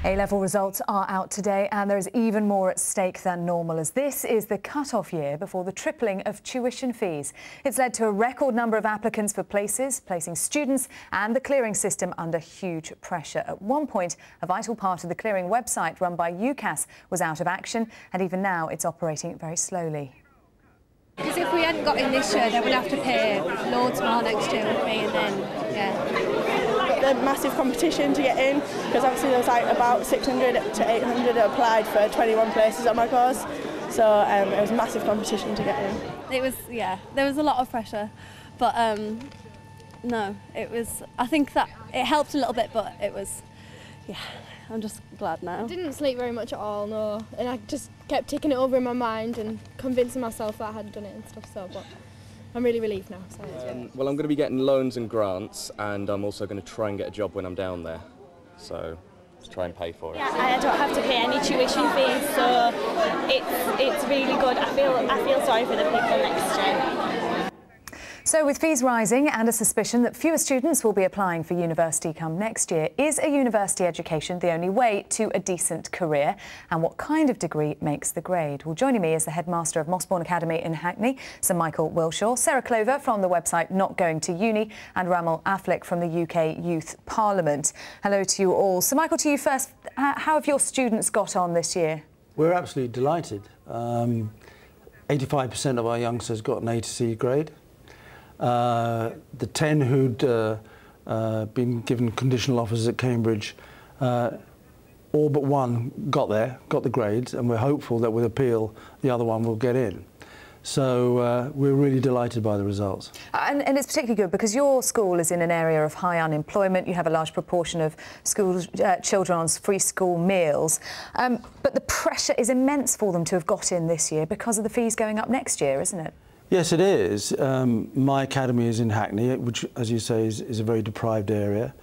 A-level results are out today, and there is even more at stake than normal, as this is the cut-off year before the tripling of tuition fees. It's led to a record number of applicants for places, placing students and the clearing system under huge pressure. At one point, a vital part of the clearing website run by UCAS was out of action, and even now it's operating very slowly. Because if we hadn't got in this year, then we'd have to pay loads more next year, wouldn't we? And then, yeah. The massive competition to get in, because obviously there was like about 600 to 800 that applied for 21 places on my course, so it was massive competition to get in. It was, yeah, there was a lot of pressure, but no, it was, I think that it helped a little bit, but it was, yeah, I'm just glad now. I didn't sleep very much at all, no, and I just kept ticking it over in my mind and convincing myself that I had done it and stuff, so, but I'm really relieved now. So. Well, I'm going to be getting loans and grants, and I'm also going to try and get a job when I'm down there, so let's try and pay for it. Yeah, I don't have to pay any tuition fees, so it's really good. I feel sorry for the people next year. So with fees rising and a suspicion that fewer students will be applying for university come next year, is a university education the only way to a decent career? And what kind of degree makes the grade? Well, joining me is the headmaster of Mossbourne Academy in Hackney, Sir Michael Wilshaw, Sarah Clover from the website Not Going to Uni, and Rhammel Afflick from the UK Youth Parliament. Hello to you all. So Michael, to you first, how have your students got on this year? We're absolutely delighted. 85% of our youngsters got an A to C grade. The 10 who'd been given conditional offers at Cambridge, all but one got the grades, and we're hopeful that with appeal the other one will get in. So we're really delighted by the results. And it's particularly good because your school is in an area of high unemployment. You have a large proportion of school children on free school meals. But the pressure is immense for them to have got in this year because of the fees going up next year, isn't it? Yes, it is. My academy is in Hackney, which, as you say, is a very deprived area.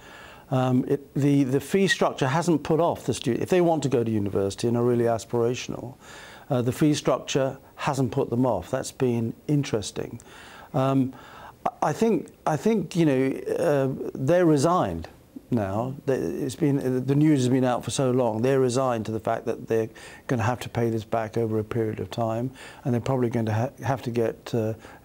The fee structure hasn't put off the student. If they want to go to university and are really aspirational, the fee structure hasn't put them off. That's been interesting. I think you know, they're resigned now. The news has been out for so long. They're resigned to the fact that they're going to have to pay this back over a period of time, and they're probably going to have to get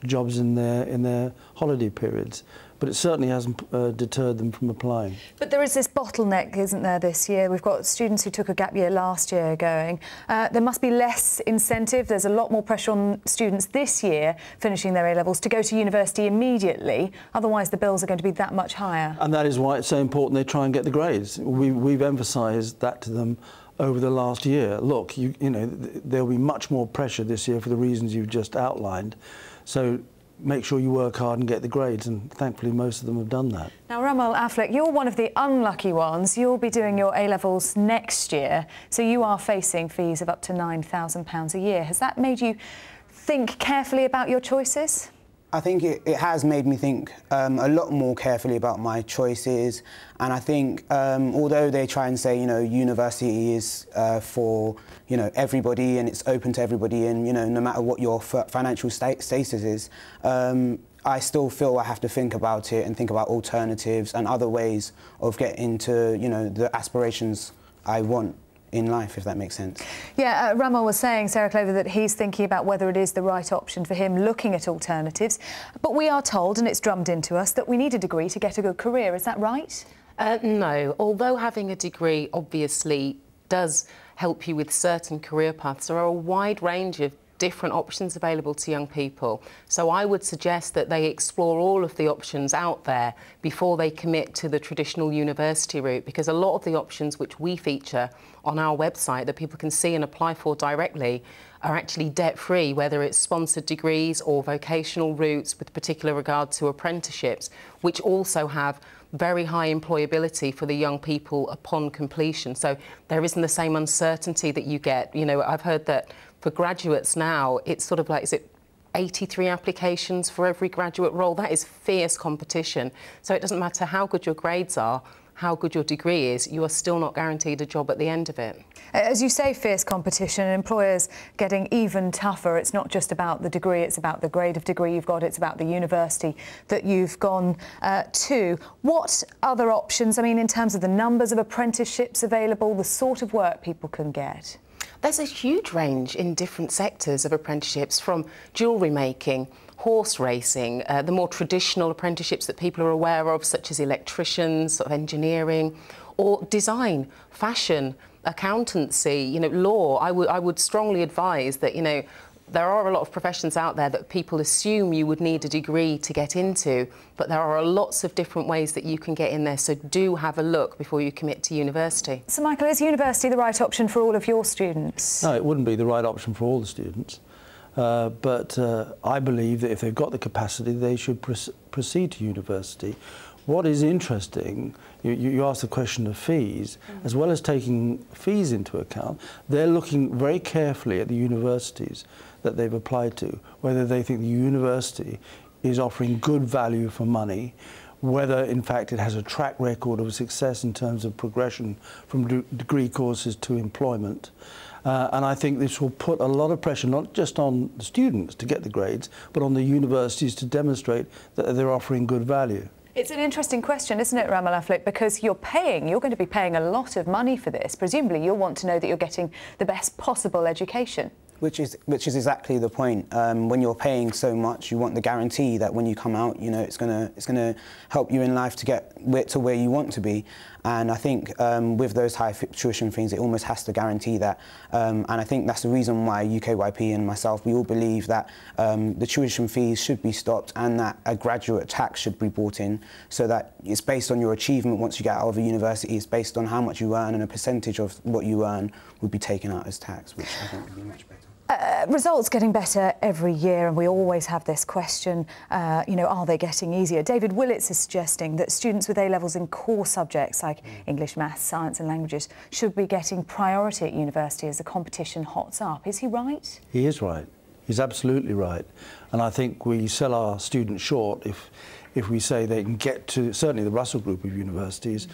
jobs in their holiday periods. But it certainly hasn't deterred them from applying. But there is this bottleneck, isn't there, this year? We've got students who took a gap year last year going. There must be less incentive. There's a lot more pressure on students this year finishing their A-levels to go to university immediately. Otherwise, the bills are going to be that much higher. And that is why it's so important they try and get the grades. We've emphasised that to them over the last year. Look, you know, there'll be much more pressure this year for the reasons you've just outlined. So make sure you work hard and get the grades, and thankfully most of them have done that. Now, Rhammel Afflick, you're one of the unlucky ones. You'll be doing your A-levels next year, so you are facing fees of up to £9,000 a year. Has that made you think carefully about your choices? I think it has made me think a lot more carefully about my choices, and I think although they try and say, you know, university is for, you know, everybody and it's open to everybody, and, you know, no matter what your financial status is, I still feel I have to think about it and think about alternatives and other ways of getting to, you know, the aspirations I want in life, if that makes sense. Yeah, Rhammel was saying, Sarah Clover, that he's thinking about whether it is the right option for him, looking at alternatives. But we are told, and it's drummed into us, that we need a degree to get a good career. Is that right? No. Although having a degree obviously does help you with certain career paths, there are a wide range of different options available to young people. So I would suggest that they explore all of the options out there before they commit to the traditional university route, because a lot of the options which we feature on our website that people can see and apply for directly are actually debt-free, whether it's sponsored degrees or vocational routes with particular regard to apprenticeships, which also have very high employability for the young people upon completion. So there isn't the same uncertainty that you get. You know, I've heard that for graduates now, it's sort of like, is it 83 applications for every graduate role? That is fierce competition. So it doesn't matter how good your grades are, how good your degree is, you are still not guaranteed a job at the end of it. As you say, fierce competition, and employers getting even tougher. It's not just about the degree, it's about the grade of degree you've got, it's about the university that you've gone to. What other options, I mean, in terms of the numbers of apprenticeships available, the sort of work people can get? There's a huge range in different sectors of apprenticeships, from jewellery making, horse racing, the more traditional apprenticeships that people are aware of, such as electricians, sort of engineering, or design, fashion, accountancy, you know, law. I would strongly advise that, you know, there are a lot of professions out there that people assume you would need a degree to get into, but there are lots of different ways that you can get in there, so do have a look before you commit to university. So, Michael, is university the right option for all of your students? No, it wouldn't be the right option for all the students. But I believe that if they've got the capacity, they should proceed to university. What is interesting, you asked the question of fees, as well as taking fees into account, they're looking very carefully at the universities that they've applied to, whether they think the university is offering good value for money, whether in fact it has a track record of success in terms of progression from degree courses to employment. And I think this will put a lot of pressure not just on the students to get the grades, but on the universities to demonstrate that they're offering good value. It's an interesting question, isn't it, Rhammel Afflick? Because you're going to be paying a lot of money for this. Presumably you'll want to know that you're getting the best possible education. Which is exactly the point. When you're paying so much, you want the guarantee that when you come out, you know, it's gonna help you in life to get to where you want to be. And I think with those high tuition fees, it almost has to guarantee that. And I think that's the reason why UKYP and myself, we all believe that the tuition fees should be stopped and that a graduate tax should be brought in, so that it's based on your achievement once you get out of a university. It's based on how much you earn, and a percentage of what you earn would be taken out as tax, which I think would be much better. Results getting better every year, and we always have this question, you know, are they getting easier? David Willits is suggesting that students with A-levels in core subjects like English, maths, science and languages should be getting priority at university as the competition hots up. Is he right? He is right. He's absolutely right. And I think we sell our students short if we say they can get to, certainly the Russell Group of universities,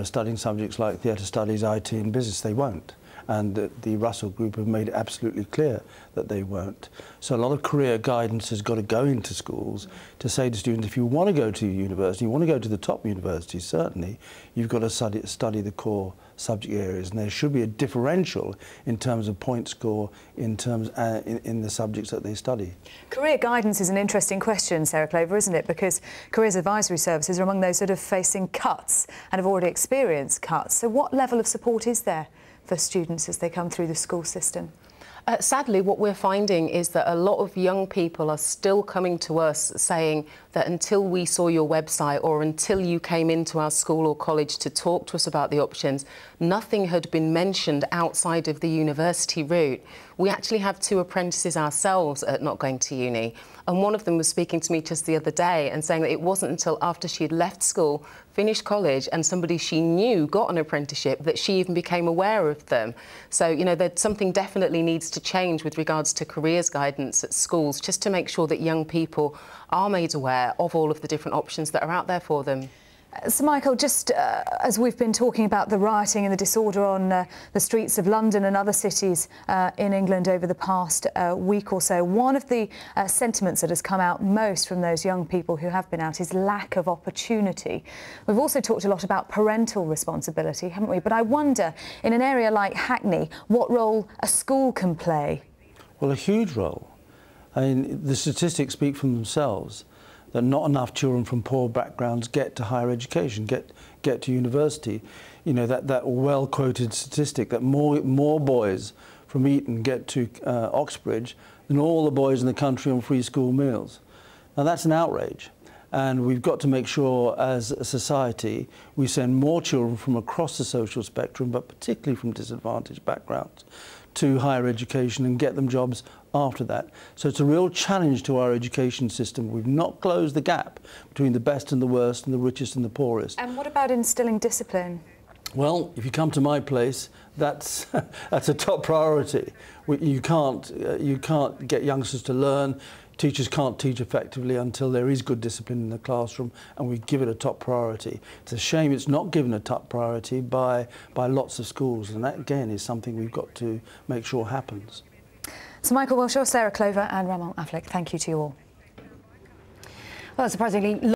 studying subjects like theatre studies, IT and business. They won't. And the Russell Group have made it absolutely clear that they won't. So a lot of career guidance has got to go into schools to say to students, if you want to go to university, you want to go to the top universities, certainly, you've got to study the core subject areas, and there should be a differential in terms of point score in terms in the subjects that they study. Career guidance is an interesting question, Sarah Clover, isn't it? Because careers advisory services are among those that are facing cuts and have already experienced cuts. So what level of support is there for students as they come through the school system? Sadly, what we're finding is that a lot of young people are still coming to us saying that until we saw your website or until you came into our school or college to talk to us about the options, nothing had been mentioned outside of the university route. We actually have 2 apprentices ourselves at Not Going to Uni, and one of them was speaking to me just the other day and saying that it wasn't until after she had left school, finished college, and somebody she knew got an apprenticeship that she even became aware of them. So, you know, that something definitely needs to change with regards to careers guidance at schools, just to make sure that young people are made aware of all of the different options that are out there for them. So, Michael, just as we've been talking about the rioting and the disorder on the streets of London and other cities in England over the past week or so, one of the sentiments that has come out most from those young people who have been out is lack of opportunity. We've also talked a lot about parental responsibility, haven't we? But I wonder, in an area like Hackney, what role a school can play? Well, a huge role. I mean, the statistics speak for themselves, that not enough children from poor backgrounds get to higher education, get to university. You know, that well-quoted statistic that more boys from Eton get to Oxbridge than all the boys in the country on free school meals. Now that's an outrage, and we've got to make sure as a society we send more children from across the social spectrum, but particularly from disadvantaged backgrounds, to higher education and get them jobs after that. So it's a real challenge to our education system. We've not closed the gap between the best and the worst and the richest and the poorest. And what about instilling discipline? Well, if you come to my place, that's a top priority. You can't get youngsters to learn. teachers can't teach effectively until there is good discipline in the classroom, and we give it a top priority. It's a shame it's not given a top priority by lots of schools, and that again is something we've got to make sure happens. So Michael Wilshaw, Sarah Clover and Rhammel Afflick, thank you to you all. Well, surprisingly